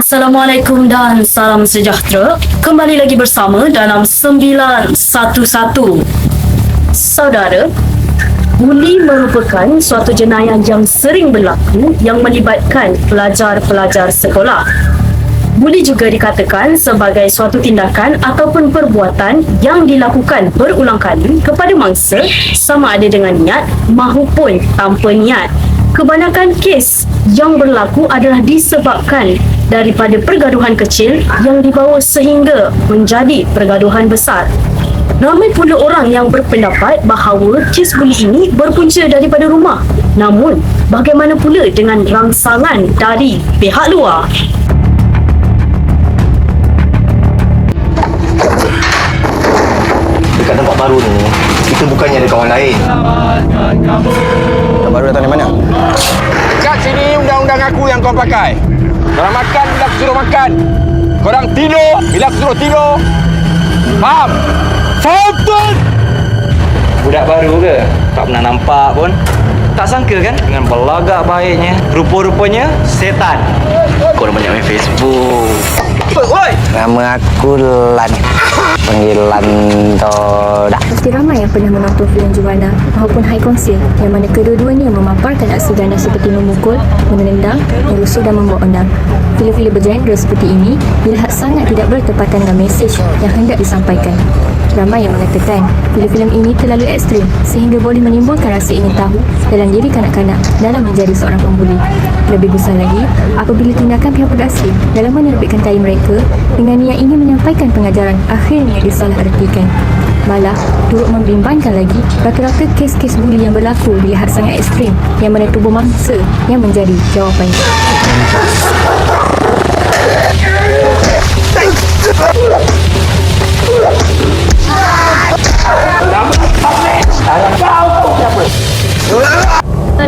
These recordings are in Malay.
Assalamualaikum dan salam sejahtera. Kembali lagi bersama dalam 911. Saudara, buli merupakan suatu jenayah yang sering berlaku yang melibatkan pelajar-pelajar sekolah. Buli juga dikatakan sebagai suatu tindakan ataupun perbuatan yang dilakukan berulang kali kepada mangsa sama ada dengan niat mahupun tanpa niat. Kebanyakan kes yang berlaku adalah disebabkan daripada pergaduhan kecil yang dibawa sehingga menjadi pergaduhan besar. Ramai pula orang yang berpendapat bahawa kes buli ini berpunca daripada rumah. Namun, bagaimana pula dengan rangsangan dari pihak luar? Dekat tempat baru ni, kita bukannya ada kawan lain. Tempat baru datang dari mana? Kat sini undang-undang aku yang kau pakai. Korang makan bila aku suruh makan. Korang tidur bila aku suruh tidur. Faham? Faham tuan? Budak baru ke? Tak pernah nampak pun. Tak sangka kan dengan belagak baiknya, rupa-rupanya setan. Korang banyak main Facebook. Oi! Nama aku Lan. Panggilan Todak. Pasti ramai yang pernah menonton filem Juwana maupun High Council yang mana kedua-duanya memaparkan aksi ganda seperti memukul, menendang, merusuh dan membawa ondang. Filem-filem bergenre seperti ini dilihat sangat tidak bertepatan dengan mesej yang hendak disampaikan. Ramai yang mengatakan filem-filem ini terlalu ekstrim sehingga boleh menimbulkan rasa ingin tahu dalam diri kanak-kanak dalam menjadi seorang pembuli. Lebih besar lagi apabila tindakan pihak berasing dalam menerbitkan tayar mereka dengan niat ingin menyampaikan pengajaran akhirnya disalahartikan. Malah turut membimbangkan lagi rata-rata kes-kes buli yang berlaku dilihat sangat ekstrim yang mana tubuh mangsa yang menjadi jawapannya.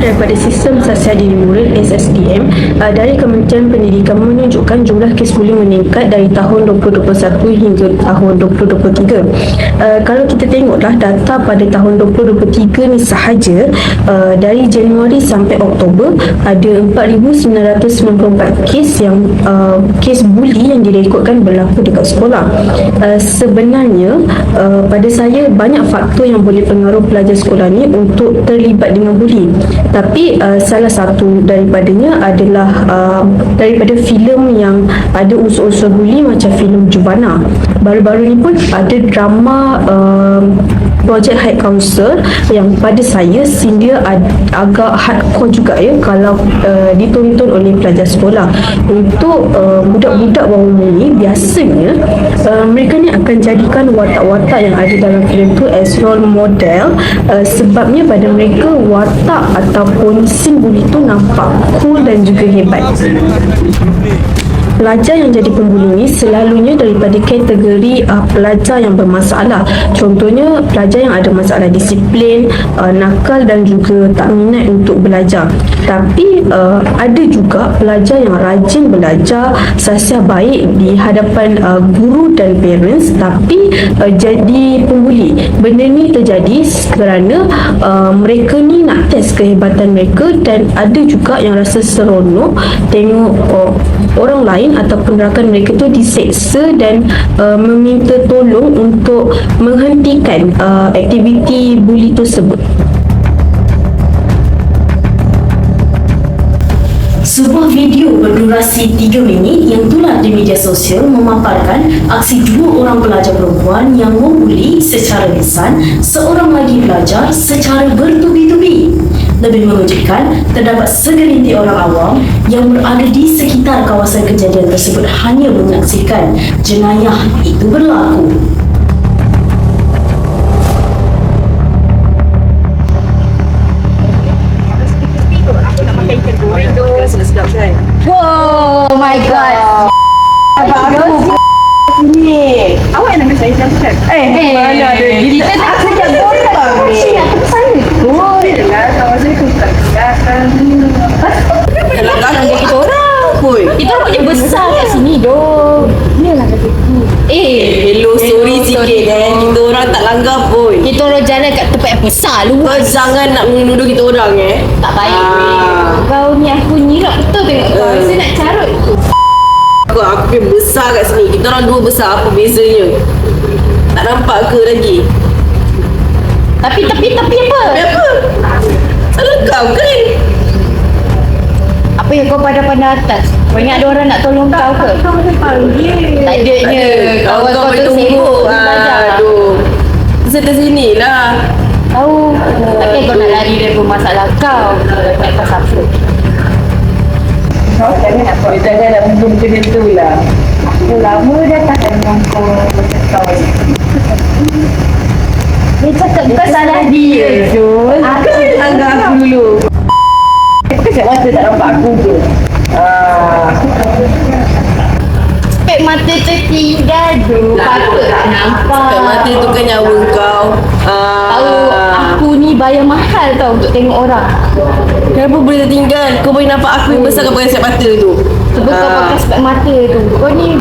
Daripada Sistem Siasat Diri Murid SSDM dari Kementerian Pendidikan menunjukkan jumlah kes buli meningkat dari tahun 2021 hingga tahun 2023. Kalau kita tengoklah data pada tahun 2023 ni sahaja, dari Januari sampai Oktober ada 4,994 kes yang kes buli yang direkodkan berlaku dekat sekolah. Sebenarnya pada saya banyak faktor yang boleh pengaruh pelajar sekolah ni untuk terlibat dengan buli. Tapi salah satu daripadanya adalah daripada filem yang ada unsur-unsur buli macam filem Juwana. Baru-baru ni pun ada drama projek High Council yang pada saya scene dia agak hardcore juga ya kalau ditonton oleh pelajar sekolah. Untuk budak-budak bawah umur ni biasanya mereka ni akan jadikan watak-watak yang ada dalam filem tu as role model, sebabnya pada mereka watak ataupun scene buli tu nampak cool dan juga hebat. Pelajar yang jadi pembuli ni selalunya daripada kategori pelajar yang bermasalah. Contohnya pelajar yang ada masalah disiplin, nakal dan juga tak minat untuk belajar. Tapi ada juga pelajar yang rajin belajar, sasiah baik di hadapan guru dan parents tapi jadi pembuli. Benda ni terjadi kerana mereka ni nak test kehebatan mereka dan ada juga yang rasa seronok tengok orang lain ataupun rakan mereka tu diseksa dan meminta tolong untuk menghentikan aktiviti buli tersebut. Sebuah video berdurasi 3 minit yang tular di media sosial memaparkan aksi dua orang pelajar perempuan yang membuli secara lisan seorang lagi pelajar secara bertubi-tubi. Lebih mengejutkan, terdapat segelintir orang awam yang berada di sekitar kawasan kejadian tersebut hanya menyaksikan jenayah itu berlaku. Oh my god. Bagus ni. Awak nak saya siap-siap. Mana ada kita tak sejak dorang ni. Aku sana. Oh, dia tahu saya tu tak kelihatan. Kalau kita orang pun. Kita orang je besar kat sini doh. Yalah kata tu. Hello, sorry sikit kita orang tak langgar pun. Kita orang jalan kat tempat yang besar lu. Kau jangan nak menuduh kita orang Tak baik. Kau ni aku nyirap betul tengok kau. Saya nak carut tu. Aku punya besar kat sini. Kita orang dua besar, apa bezanya? Tak nampak ke lagi? Tapi apa? Tapi apa? Salah kau kan? Apa yang kau pandang-pandang atas? Banyak ada orang nak tolong kau ke? Kau ada panggil. Tak adanya. Kawan kau tu sibuk belajar. Aduh. Serta sini lah. Tahu. Tapi kau nak lari dari masalah kau. Tak pasal apa. Kau jangan nak minum macam tu lah. Aku lama dah tak dengan kau macam kau. Dia cakap bukan salah dia, Jul. Aku langgar aku dulu. Kecap mata tak nampak aku je. Spek mata tertinggal tu. Patut tak nampak. Spek mata tu kan nyawa kau. Tahu aku ni bayar mahal tau untuk tengok orang. Kenapa boleh tertinggal? Kau boleh nampak aku yang besar kau pakai spek mata tu. Sebab kau pakai spek mata tu. Kau ni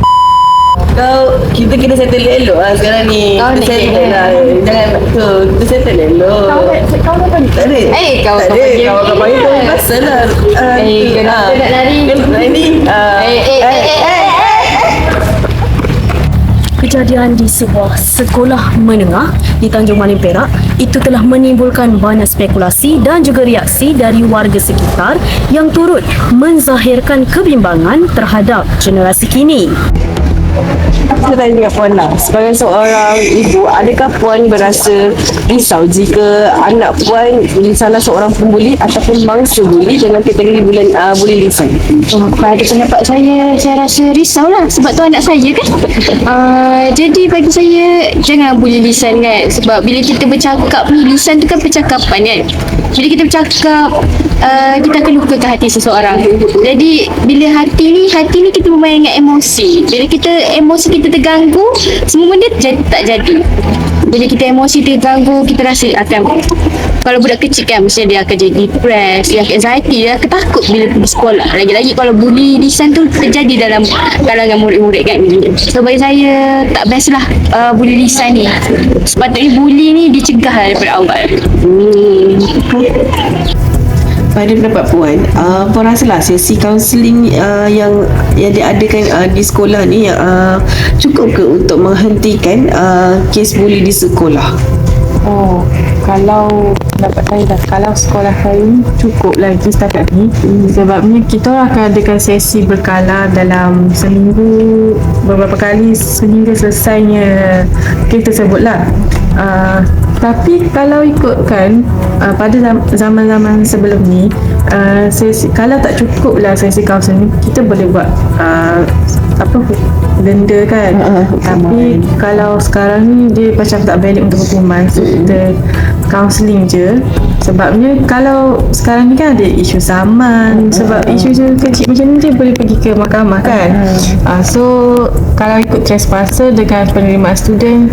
Kita kena settle elok lah sekarang ni. Kau nak Kita settle settle. lah. Jangan tu. Kita settle elok. kau dah panggil. Tak ada. Kau Tak ada. Kau panggil tu pasal lah. Kenapa nak lari? Kenapa lari? Kejadian di sebuah sekolah menengah di Tanjung Malim Perak itu telah menimbulkan banyak spekulasi dan juga reaksi dari warga sekitar yang turut menzahirkan kebimbangan terhadap generasi kini. Saya tanya dengan Puan lah, sebagai seorang ibu, adakah Puan berasa risau jika anak Puan salah seorang pembuli ataupun mangsa buli dengan kategori buli lisan? Pada pendapat saya rasa risau lah sebab tu anak saya kan. Jadi bagi saya jangan bully lisan kan, sebab bila kita bercakap ni, lisan tu kan percakapan kan. Bila kita bercakap, kita akan lukakan hati seseorang. Jadi bila hati ni kita bermain dengan emosi. Bila emosi kita terganggu, semua benda tak jadi. Bila kita emosi terganggu, kita rasa akan, kalau budak kecil kan mesti dia akan jadi depressed, dia akan anxiety, dia akan takut bila pergi sekolah. Lagi-lagi kalau bully lisan tu terjadi dalam kalangan murid-murid kan. So bagi saya tak best lah bully lisan ni. Sepatutnya bully ni dicegah daripada awal. Pada pendapat Puan, Puan rasalah sesi kaunseling yang diadakan di sekolah ni cukup ke untuk menghentikan kes buli di sekolah? Kalau pendapat saya dah, kalau sekolah saya ni cukup lagi setakat ni. Sebabnya kita orang akan adakan sesi berkala dalam seminggu, beberapa kali sehingga selesainya kes tersebut lah. Tapi kalau ikutkan pada zaman-zaman sebelum ni, kalau tak cukup lah sesi kaunseling, kita boleh buat denda kan. Tapi kalau sekarang ni dia macam tak valid untuk hukuman, so kita kaunseling je. Sebabnya kalau sekarang ni kan ada isu zaman, sebab isu-isu kecil macam ni dia boleh pergi ke mahkamah kan. So kalau ikut trespasser dengan penerimaan student,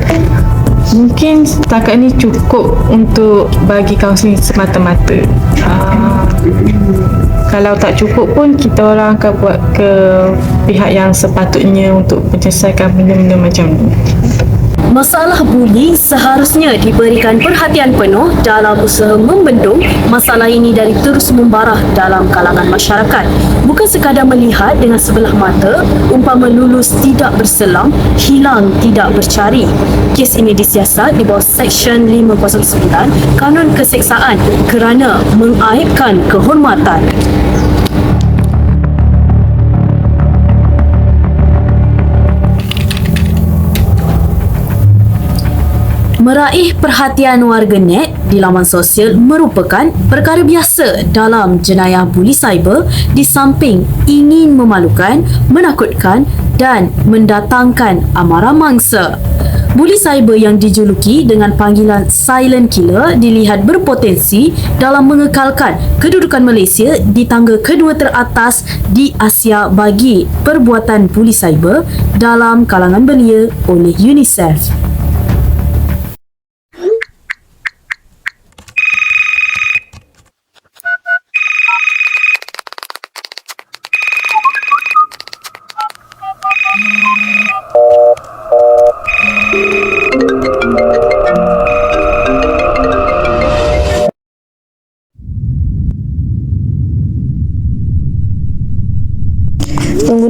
mungkin setakat ni cukup untuk bagi kaunseling semata-mata. Kalau tak cukup pun, kita orang akan buat ke pihak yang sepatutnya untuk menyelesaikan benda-benda macam ni. Masalah buli seharusnya diberikan perhatian penuh dalam usaha membendung masalah ini dari terus membarah dalam kalangan masyarakat. Bukan sekadar melihat dengan sebelah mata, umpama lulus tidak berselam, hilang tidak bercari. Kes ini disiasat di bawah Seksyen 509 Kanun Keseksaan kerana mengaibkan kehormatan. Meraih perhatian warganet di laman sosial merupakan perkara biasa dalam jenayah buli cyber di samping ingin memalukan, menakutkan dan mendatangkan amarah mangsa. Buli cyber yang dijuluki dengan panggilan silent killer dilihat berpotensi dalam mengekalkan kedudukan Malaysia di tangga kedua teratas di Asia bagi perbuatan buli cyber dalam kalangan belia oleh UNICEF.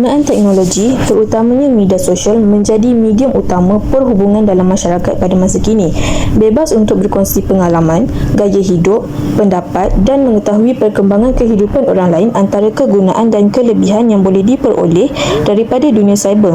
Penggunaan teknologi, terutamanya media sosial, menjadi medium utama perhubungan dalam masyarakat pada masa kini. Bebas untuk berkongsi pengalaman, gaya hidup, pendapat dan mengetahui perkembangan kehidupan orang lain antara kegunaan dan kelebihan yang boleh diperoleh daripada dunia cyber.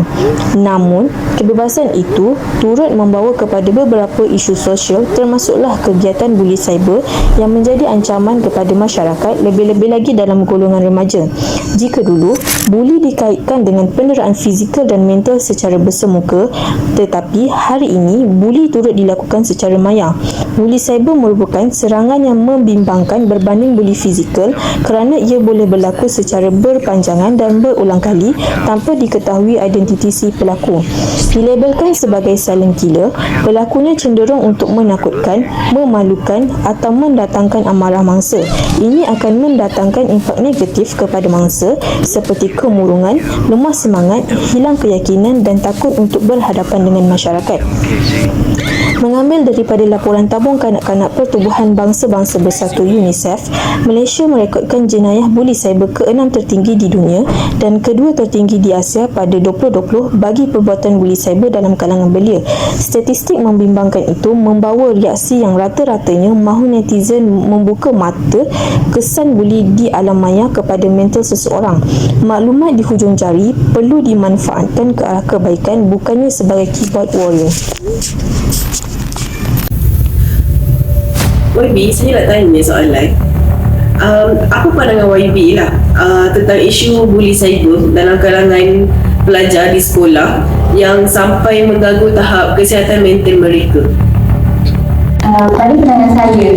Namun, kebebasan itu turut membawa kepada beberapa isu sosial, termasuklah kegiatan buli cyber yang menjadi ancaman kepada masyarakat, lebih-lebih lagi dalam golongan remaja. Jika dulu, buli dikaitkan dengan penderaan fizikal dan mental secara bersemuka, tetapi hari ini buli turut dilakukan secara maya. Buli cyber merupakan serangan yang membimbangkan berbanding buli fizikal kerana ia boleh berlaku secara berpanjangan dan berulang kali tanpa diketahui identiti si pelaku. Dilabelkan sebagai silent killer, pelakunya cenderung untuk menakutkan, memalukan atau mendatangkan amarah mangsa. Ini akan mendatangkan impak negatif kepada mangsa seperti kemurungan, lemah semangat, hilang keyakinan dan takut untuk berhadapan dengan masyarakat. Mengambil daripada laporan tabung kanak-kanak Pertubuhan Bangsa-Bangsa Bersatu UNICEF, Malaysia merekodkan jenayah buli cyber ke-6 tertinggi di dunia dan kedua tertinggi di Asia pada 2020 bagi perbuatan buli cyber dalam kalangan belia. Statistik membimbangkan itu membawa reaksi yang rata-ratanya mahu netizen membuka mata kesan buli di alam maya kepada mental seseorang. Maklumat di hujung jari perlu dimanfaatkan ke arah kebaikan, bukannya sebagai keyboard warrior. YB, saya nak tanya soalan. Apa pandangan YB lah tentang isu buli cyber dalam kalangan pelajar di sekolah yang sampai mengganggu tahap kesihatan mental mereka? Pada pandangan saya,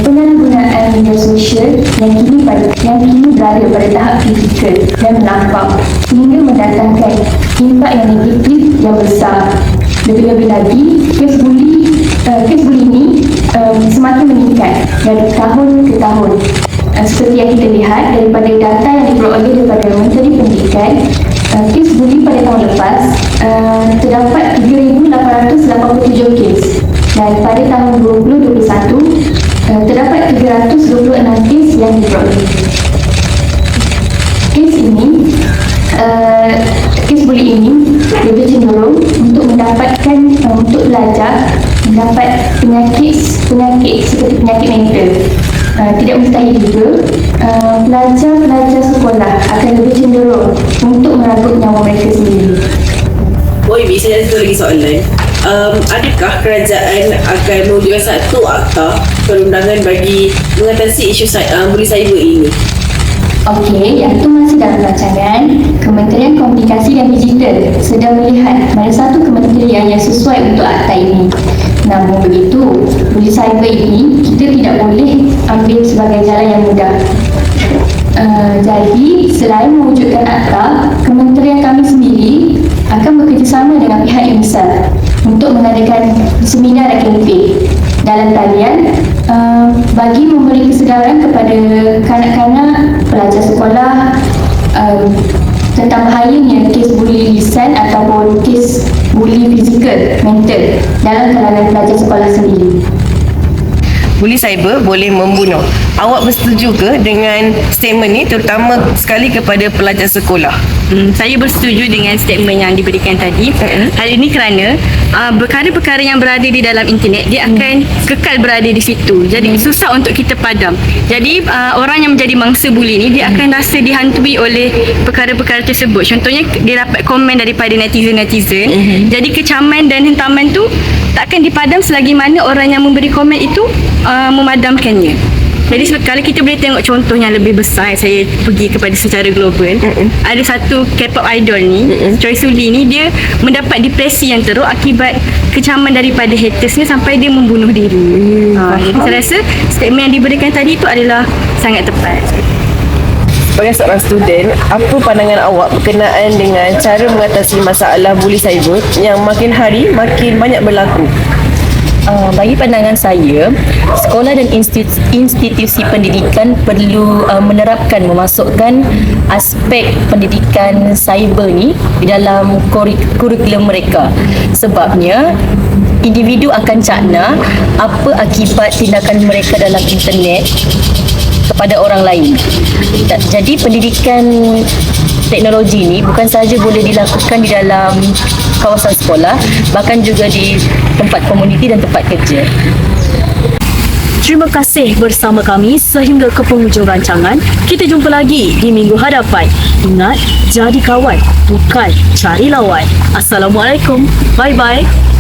penyalahgunaan media sosial yang kini berada pada tahap kritikal dan menampak hingga mendatangkan impak yang negatif yang besar. Lebih-lebih lagi, kes buli ini semakin meningkat dari tahun ke tahun. Seperti yang kita lihat daripada data yang diperoleh daripada Menteri Pendidikan, kes buli pada tahun lepas terdapat 3,887 kes dan pada tahun 2021 terdapat 326 kes yang diperoleh. Kes buli ini lebih cenderung untuk untuk belajar mendapat penyakit seperti penyakit mental. Tidak mustahil juga pelajar-pelajar sekolah akan lebih cenderung untuk meraguk nyawa mereka sendiri. YB, saya ada satu lagi soalan. Adakah kerajaan akan mewujudkan satu akta perundangan bagi mengatasi isu buli cyber ini? Okey, yang itu masih dalam rancangan. Kementerian Komunikasi dan Digital sedang melihat mana satu kementerian yang sesuai untuk akta ini. Namun begitu, buli cyber ini kita tidak boleh ambil sebagai jalan yang mudah. Jadi, selain mewujudkan akta, kementerian kami sendiri akan bekerjasama dengan pihak UNICEF untuk mengadakan seminar dan kempen dalam talian bagi memberi kesedaran kepada kanak-kanak pelajar sekolah tentang bahayanya kes buli lisan ataupun kes buli fizikal mental dalam kalangan pelajar sekolah sendiri. Buli cyber boleh membunuh. Awak bersetuju ke dengan statement ni, terutama sekali kepada pelajar sekolah? Saya bersetuju dengan statement yang diberikan tadi. Hal ini kerana perkara-perkara yang berada di dalam internet dia akan kekal berada di situ. Jadi susah untuk kita padam. Jadi orang yang menjadi mangsa buli ni dia akan rasa dihantui oleh perkara-perkara tersebut. Contohnya dia dapat komen daripada netizen-netizen. Jadi kecaman dan hentaman tu takkan dipadam selagi mana orang yang memberi komen itu memadamkannya. Jadi kalau kita boleh tengok contoh yang lebih besar, saya pergi kepada secara global. Ada satu K-pop idol ni, Choi Soo-lee ni, dia mendapat depresi yang teruk akibat kecaman daripada hatersnya sampai dia membunuh diri. Jadi saya rasa statement yang diberikan tadi itu adalah sangat tepat. Sebagai seorang student, apa pandangan awak berkenaan dengan cara mengatasi masalah buli cyber yang makin hari makin banyak berlaku? Bagi pandangan saya, sekolah dan institusi pendidikan perlu memasukkan aspek pendidikan cyber ni di dalam kurikulum mereka. Sebabnya individu akan cakna apa akibat tindakan mereka dalam internet kepada orang lain. Jadi pendidikan teknologi ni bukan sahaja boleh dilakukan di dalam kawasan sekolah, bahkan juga di tempat komuniti dan tempat kerja. Terima kasih bersama kami sehingga ke penghujung rancangan. Kita jumpa lagi di minggu hadapan. Ingat, jadi kawan, bukan cari lawan. Assalamualaikum. Bye-bye.